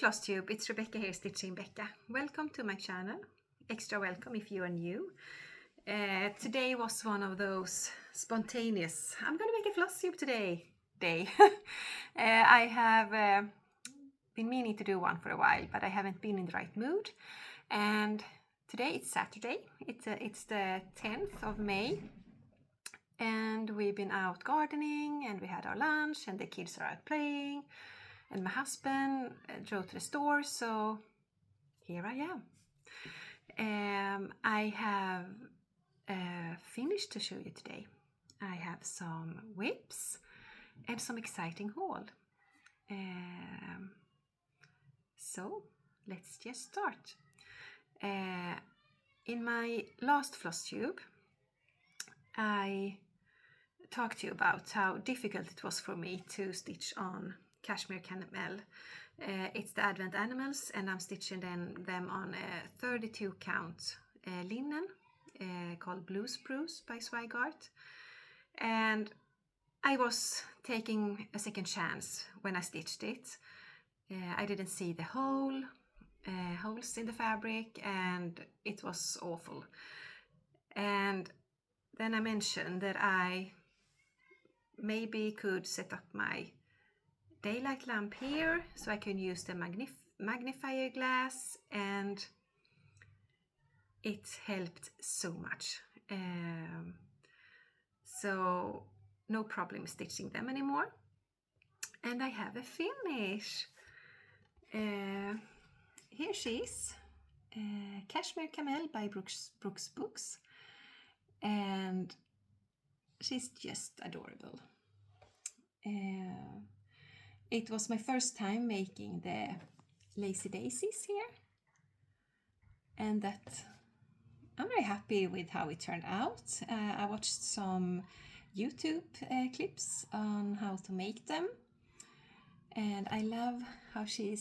Flosstube, it's Rebecca here, Stitching Becca. Welcome to my channel. Extra welcome if you are new. Today was one of those spontaneous, I'm gonna make a Flosstube today day. I have been meaning to do one for a while, but I haven't been in the right mood. And today it's Saturday, it's the 10th of May. And we've been out gardening and we had our lunch and the kids are out playing. And my husband drove to the store, so here I am. I have finished to show you today. I have some whips and some exciting haul. So let's just start. In my last Flosstube, I talked to you about how difficult it was for me to stitch on Kashmir Camel. It's the Advent animals, and I'm stitching them on a 32 count linen called Blue Spruce by Zweigart. And I was taking a second chance when I stitched it. I didn't see the holes in the fabric, and it was awful. And then I mentioned that I maybe could set up my daylight lamp here so I can use the magnifier glass, and it helped so much. So no problem stitching them anymore. And I have a finish. Here she is, Kashmir Camel by Brooks Books, and she's just adorable. It was my first time making the lacy daisies here, and that I'm very happy with how it turned out. I watched some YouTube clips on how to make them, and I love how she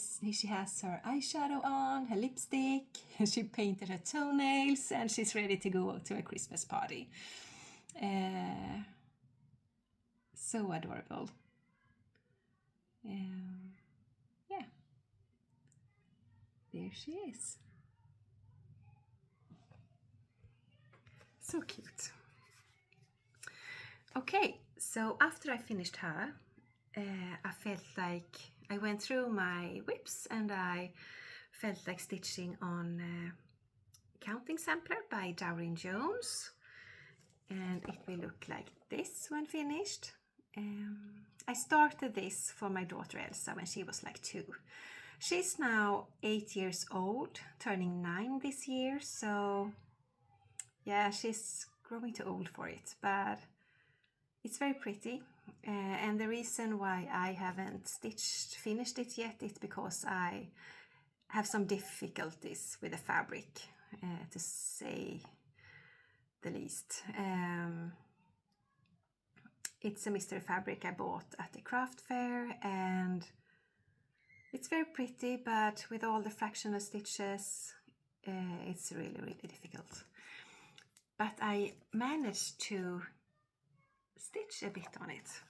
has her eyeshadow on, her lipstick, she painted her toenails, and she's ready to go to a Christmas party. So adorable. Yeah, there she is. So cute. Okay, so after I finished her, I felt like I went through my whips and I felt like stitching on Counting Sampler by Doreen Jones, and it will look like this when finished. I started this for my daughter Elsa when she was like 2. She's now 8 years old, turning 9 this year, so yeah, she's growing too old for it, but it's very pretty. And the reason why I haven't finished it yet is because I have some difficulties with the fabric, to say the least. It's a mystery fabric I bought at the craft fair, and it's very pretty, but with all the fractional stitches, it's really, really difficult. But I managed to stitch a bit on it.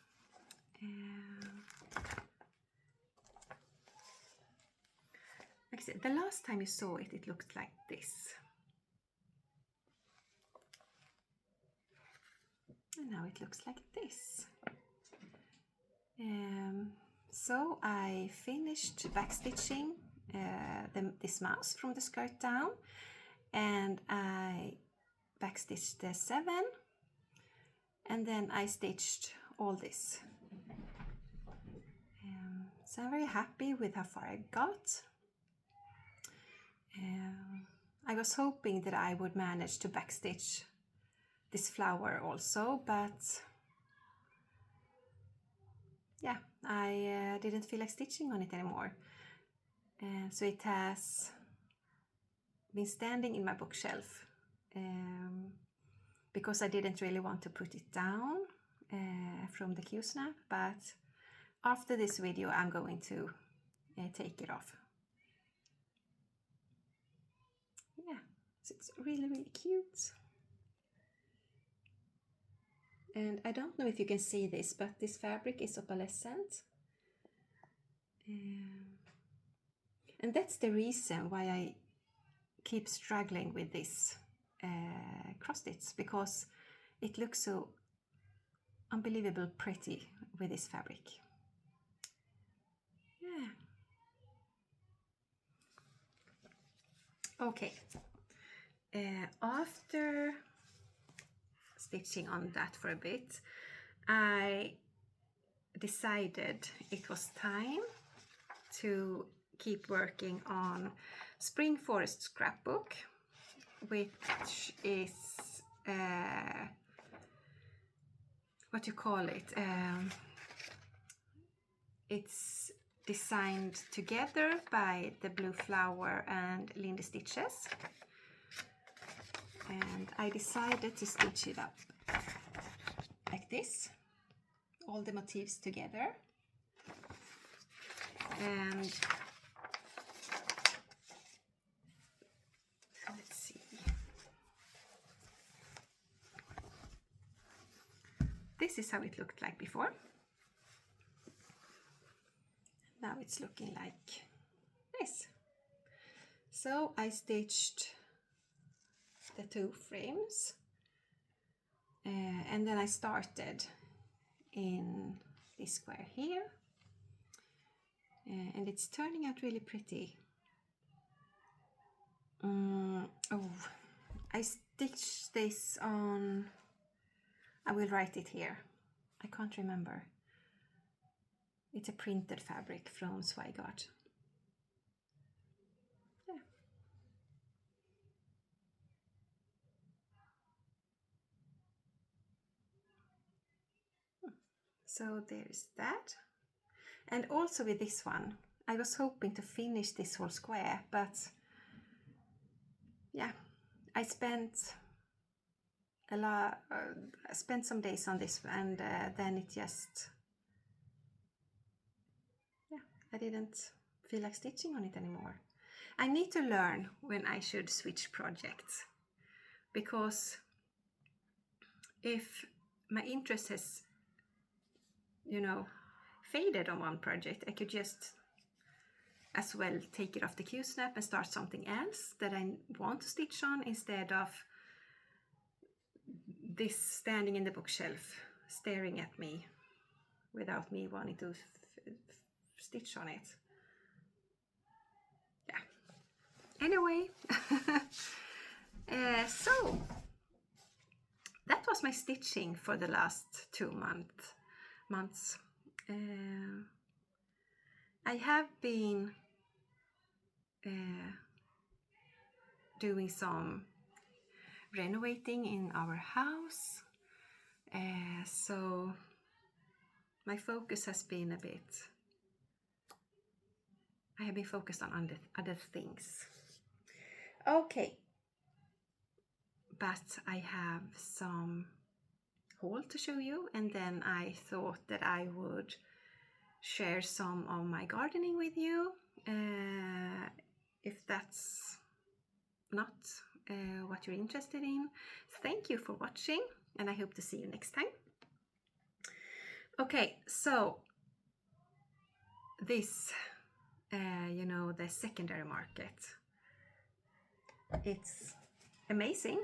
Like I said, the last time you saw it, it looked like this. And now it looks like this. So I finished backstitching this mouse from the skirt down, and I backstitched the 7, and then I stitched all this. So I'm very happy with how far I got. I was hoping that I would manage to backstitch this flower also, but yeah, I didn't feel like stitching on it anymore. So it has been standing in my bookshelf because I didn't really want to put it down from the Q-snap, but after this video I'm going to take it off. Yeah, so it's really, really cute. And I don't know if you can see this, but this fabric is opalescent. And that's the reason why I keep struggling with this cross stitch, because it looks so unbelievable pretty with this fabric. Yeah. Okay. After stitching on that for a bit, I decided it was time to keep working on Spring Forest Scrapbook, which is what you call it? It's designed together by the Blue Flower and Lindy Stitches, and I decided to stitch it up like this, all the motifs together. And let's see, this is how it looked like before. Now it's looking like this. So I stitched the 2 frames, and then I started in this square here, and it's turning out really pretty. Oh, I stitched this on, I will write it here, I can't remember. It's a printed fabric from Zweigart. Yeah. So there's that. And also with this one, I was hoping to finish this whole square, but yeah, I spent some days on this, and then it just, yeah, I didn't feel like stitching on it anymore. I need to learn when I should switch projects, because if my interest has, you know, faded on one project, I could just as well take it off the Q-snap and start something else that I want to stitch on, instead of this standing in the bookshelf staring at me without me wanting to stitch on it. Yeah. Anyway, so that was my stitching for the last 2 months. I have been doing some renovating in our house, so my focus has been a bit, I have been focused on other things. Okay, but I have some haul to show you, and then I thought that I would share some of my gardening with you, if that's not what you're interested in. Thank you for watching, and I hope to see you next time. Okay, so this, you know, the secondary market, it's amazing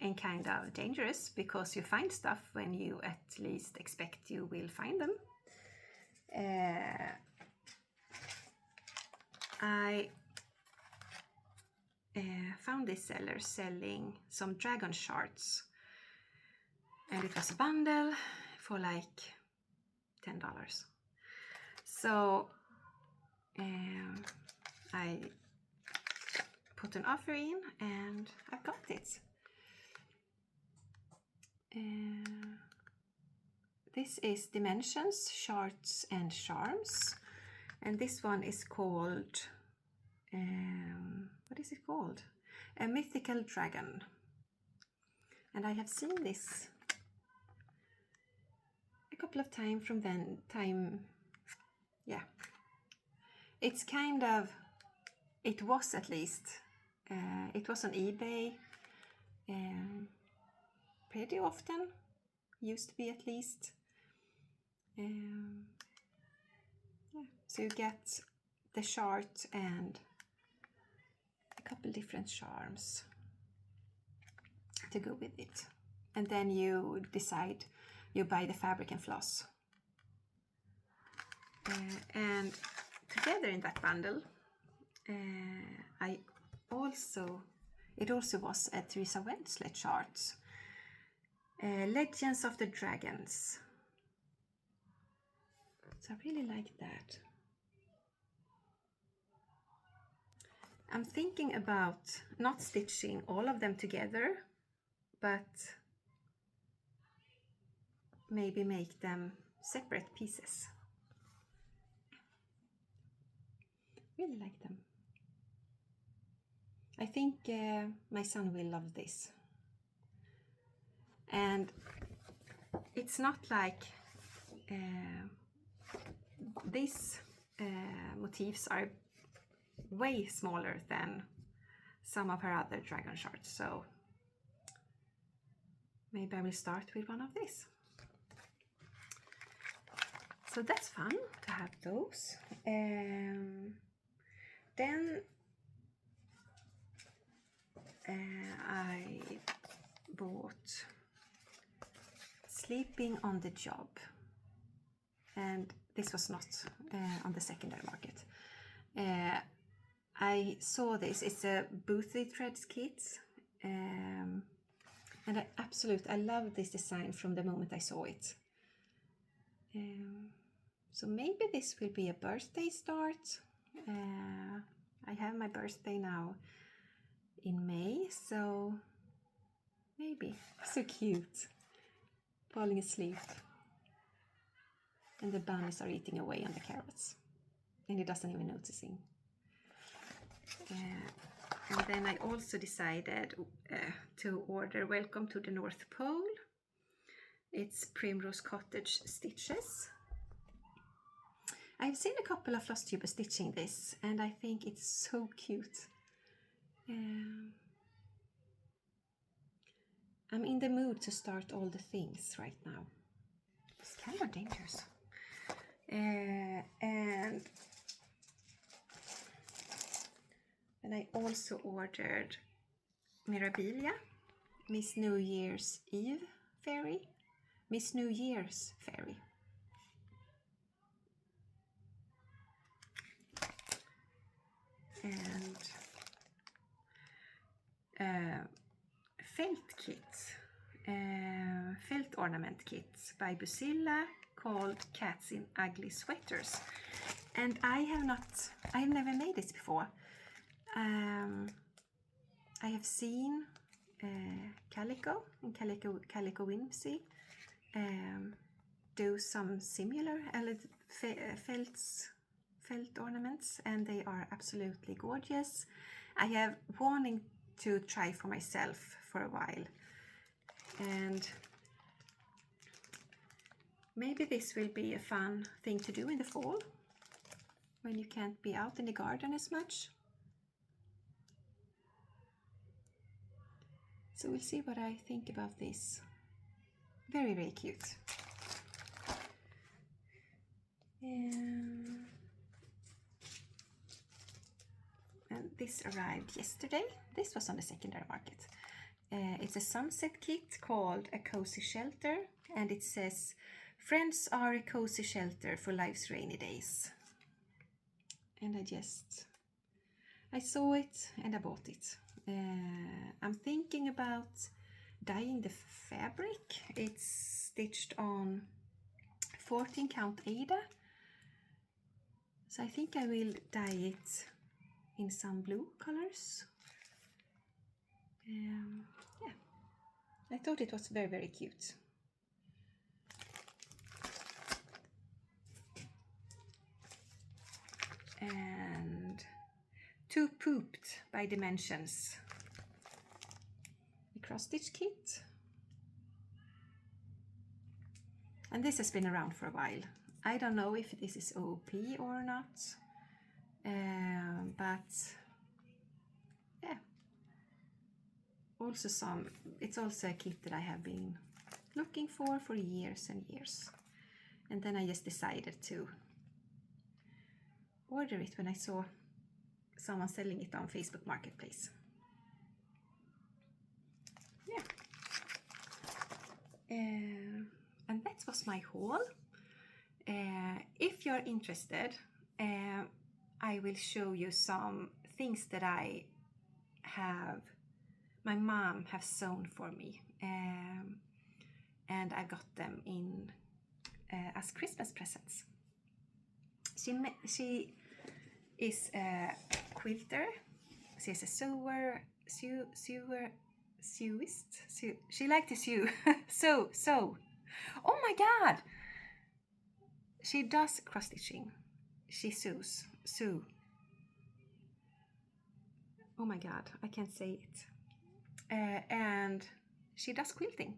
and kind of dangerous, because you find stuff when you at least expect you will find them. I found this seller selling some dragon shards, and it was a bundle for like $10. So I put an offer in, and I got it. This is Dimensions, Shards and Charms, and this one is called, what is it called? A Mythical Dragon. And I have seen this a couple of times from time. Yeah, it's kind of, it was at least, it was on eBay pretty often, used to be at least. Yeah. So you get the chart and couple different charms to go with it. And then you decide, you buy the fabric and floss. And together in that bundle, it also was a Theresa Wlet chart. Legends of the Dragons. So I really like that. I'm thinking about not stitching all of them together, but maybe make them separate pieces. Really like them. I think my son will love this. And it's not like these motifs are way smaller than some of her other dragon charts, so maybe I will start with one of these. So that's fun to have those. Then I bought Sleeping on the Job, and this was not on the secondary market. I saw this, it's a Booy Threads kit, and I love this design from the moment I saw it. So maybe this will be a birthday start. I have my birthday now in May, so maybe. So cute, falling asleep, and the bunnies are eating away on the carrots, and he doesn't even noticing. And then I also decided to order Welcome to the North Pole. It's Primrose Cottage stitches. I've seen a couple of Flosstubers stitching this, and I think it's so cute. I'm in the mood to start all the things right now. It's kind of dangerous. And I also ordered Mirabilia, Miss New Year's Eve Fairy. Miss New Year's Fairy. And felt kit, felt ornament kit by Busilla called Cats in Ugly Sweaters. And I've never made this before. I have seen Calico and Calico Whimsy do some similar felt ornaments, and they are absolutely gorgeous. I have wanting to try for myself for a while, and maybe this will be a fun thing to do in the fall when you can't be out in the garden as much. So we'll see what I think about this. Very, very cute. And this arrived yesterday. This was on the secondary market. It's a sunset kit called A Cozy Shelter, and it says, "Friends are a cozy shelter for life's rainy days." And I saw it and I bought it. I'm thinking about dyeing the fabric. It's stitched on 14 count Aida, so I think I will dye it in some blue colors. Yeah, I thought it was very, very cute. And Too Pooped by Dimensions, the cross stitch kit. And this has been around for a while. I don't know if this is OP or not, but yeah. It's also a kit that I have been looking for years and years. And then I just decided to order it when I saw someone selling it on Facebook Marketplace. Yeah. And that was my haul. If you're interested, I will show you some things that my mom have sewn for me, and I got them in as Christmas presents. She is a quilter. She is a sewist. She likes to sew. sew. Oh my God! She does cross stitching. She sews. Oh my God, I can't say it. And she does quilting.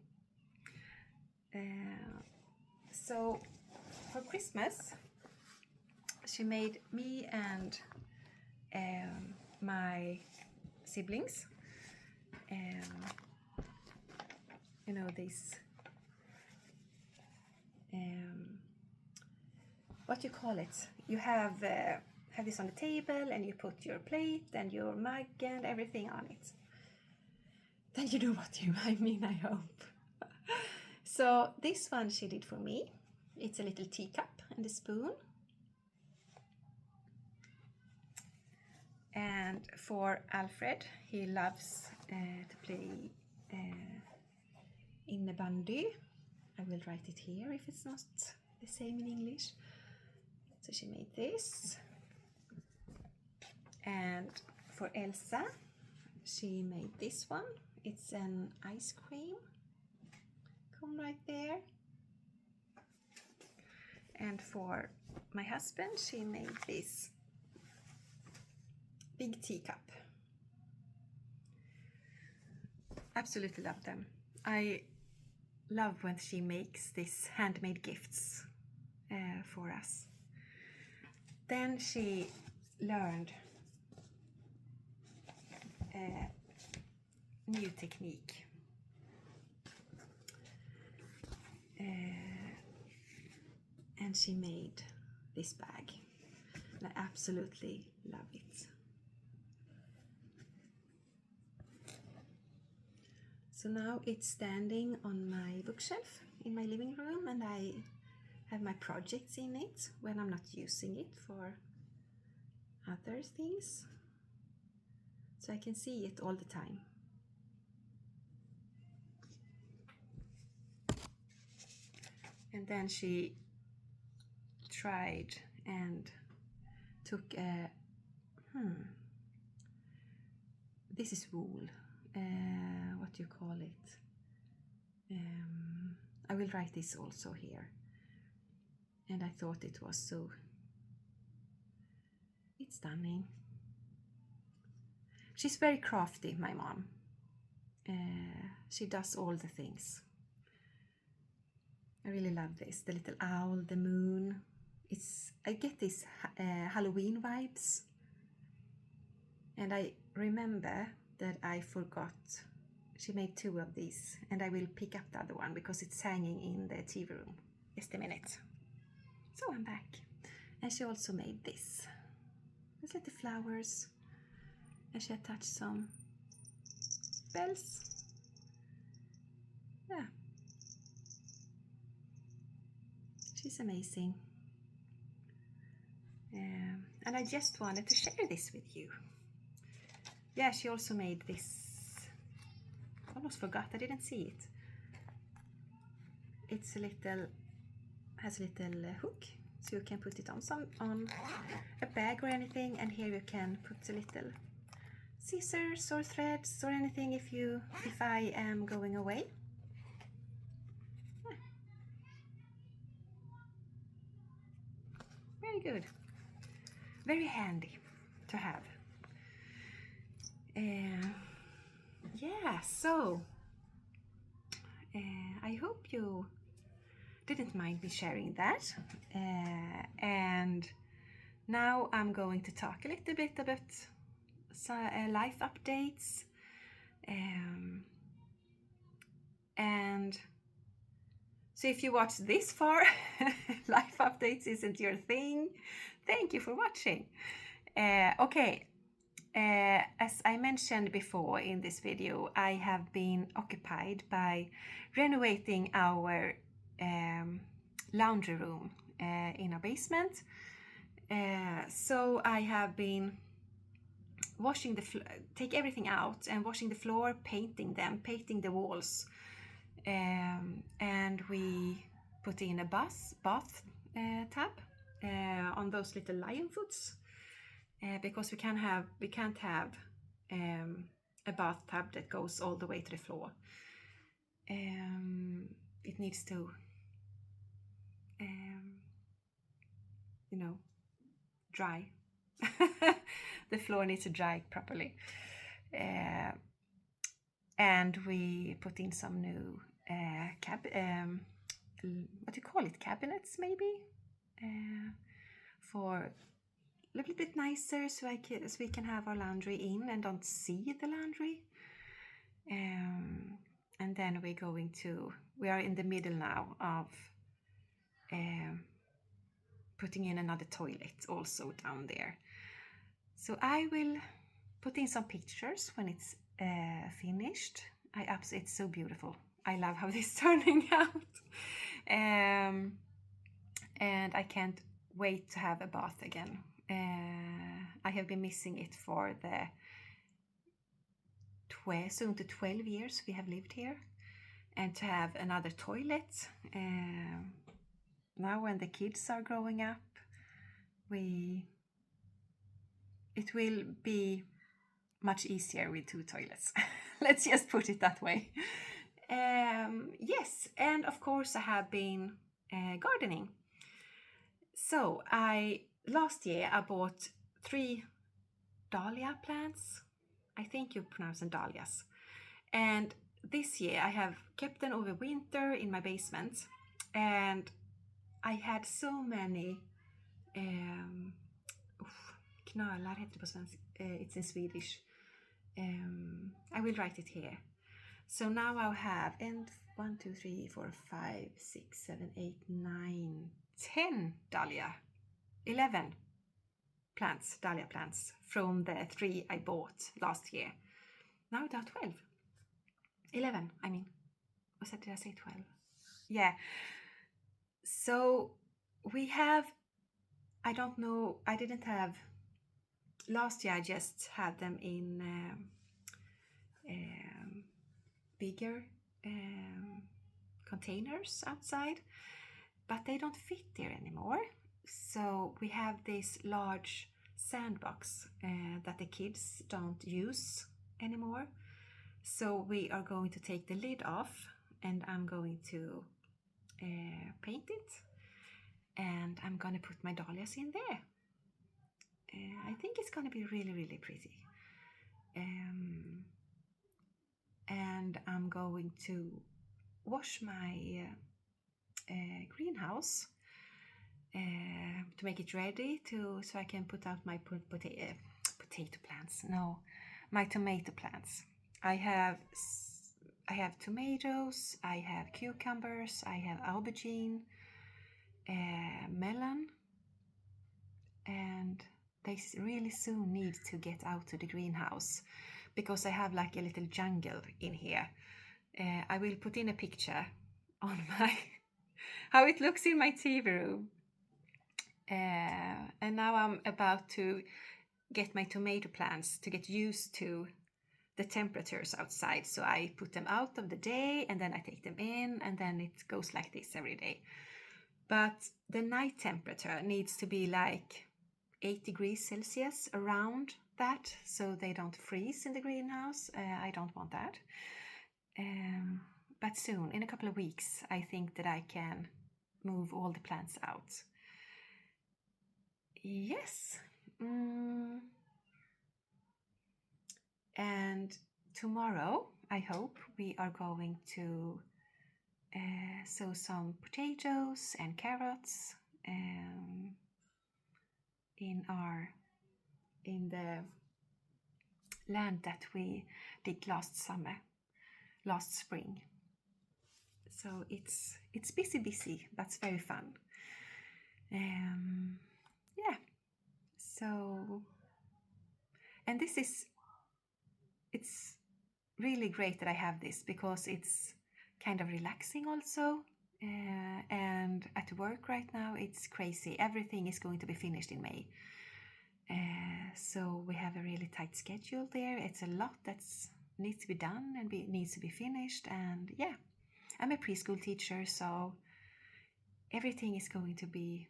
So for Christmas, she made me and my siblings, you know, this, what you call it? You have this on the table, and you put your plate and your mug and everything on it. Then you know what I mean, I hope. So this one she did for me. It's a little teacup and a spoon. And for Alfred, he loves to play in the bandy. I will write it here if it's not the same in English. So she made this. And for Elsa, she made this one. It's an ice cream cone right there. And for my husband, she made this big teacup. Absolutely love them. I love when she makes these handmade gifts for us. Then she learned a new technique. And she made this bag. And I absolutely love it. So now it's standing on my bookshelf in my living room, and I have my projects in it when I'm not using it for other things. So I can see it all the time. And then she tried and took a, this is wool, what do you call it? I will write this also here. And I thought it was so, it's stunning. She's very crafty, my mom. She does all the things. I really love this. The little owl, the moon. I get these Halloween vibes. And I remember that I forgot. She made 2 of these, and I will pick up the other one because it's hanging in the TV room. Just a minute. So I'm back. And she also made this. These little flowers. And she attached some bells. Yeah. She's amazing. And I just wanted to share this with you. Yeah, she also made this. I almost forgot, I didn't see it. It's has a little hook, so you can put it on a bag or anything, and here you can put a little scissors or threads or anything if I am going away. Yeah. Very good. Very handy to have. Yeah, so I hope you didn't mind me sharing that. And now I'm going to talk a little bit about life updates. And so if you watch this far, life updates isn't your thing. Thank you for watching. Okay, As I mentioned before in this video, I have been occupied by renovating our laundry room in our basement. So I have been washing take everything out and washing the floor, painting the walls, and we put in a bath tub on those little lion foots. Because we can't have a bathtub that goes all the way to the floor. It needs to, dry. The floor needs to dry properly. And we put in some new what do you call it? Cabinets, maybe, for a little bit nicer, so we can have our laundry in and don't see the laundry. And then we are in the middle now of putting in another toilet also down there. So I will put in some pictures when it's finished. It's so beautiful. I love how this is turning out. And I can't wait to have a bath again. I have been missing it for the soon to 12 years we have lived here, and to have another toilet. Now when the kids are growing up, it will be much easier with 2 toilets. Let's just put it that way. Yes, and of course I have been gardening. So last year I bought 3 dahlia plants. I think you pronounce them dahlias. And this year I have kept them over winter in my basement. And I had so many knölar heter det på svenska. It's in Swedish. I will write it here. So now I have 1, 2, 3, 4, 5, 6, 7, 8, 9, 10 dahlia. 11 plants, dahlia plants, from the 3 I bought last year. Now there are 12. 11, I mean. Did I say 12? Yeah. So we have, I don't know, I didn't have, last year I just had them in bigger containers outside, but they don't fit there anymore. So we have this large sandbox that the kids don't use anymore. So we are going to take the lid off, and I'm going to paint it, and I'm going to put my dahlias in there. I think it's going to be really, really pretty. And I'm going to wash my greenhouse to make it ready so I can put out my potato plants. No, my tomato plants. I have tomatoes, I have cucumbers, I have aubergine, melon, and they really soon need to get out to the greenhouse because I have like a little jungle in here. I will put in a picture on how it looks in my TV room. And now I'm about to get my tomato plants to get used to the temperatures outside. So I put them out of the day, and then I take them in, and then it goes like this every day. But the night temperature needs to be like 8 degrees Celsius, around that, so they don't freeze in the greenhouse. I don't want that. But soon, in a couple of weeks, I think that I can move all the plants out. Yes. And tomorrow, I hope, we are going to sow some potatoes and carrots in the land that we did last spring. So it's busy, but it's very fun. Yeah. So, And it's really great that I have this, because it's kind of relaxing also. And at work right now, it's crazy. Everything is going to be finished in May. So we have a really tight schedule there. It's a lot that needs to be done and needs to be finished. And yeah, I'm a preschool teacher, so everything is going to be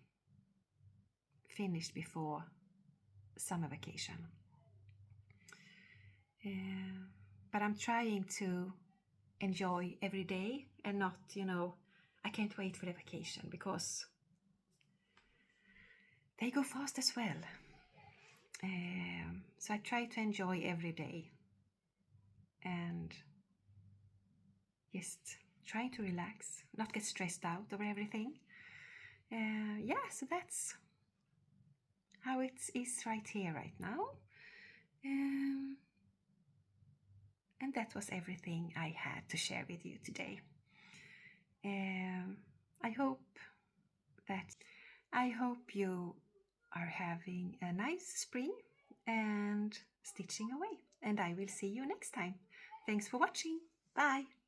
finished before summer vacation. But I'm trying to enjoy every day and not, I can't wait for the vacation, because they go fast as well. So I try to enjoy every day and just trying to relax, not get stressed out over everything. So that's how it is right here, right now. And that was everything I had to share with you today. I hope you are having a nice spring and stitching away. And I will see you next time. Thanks for watching. Bye.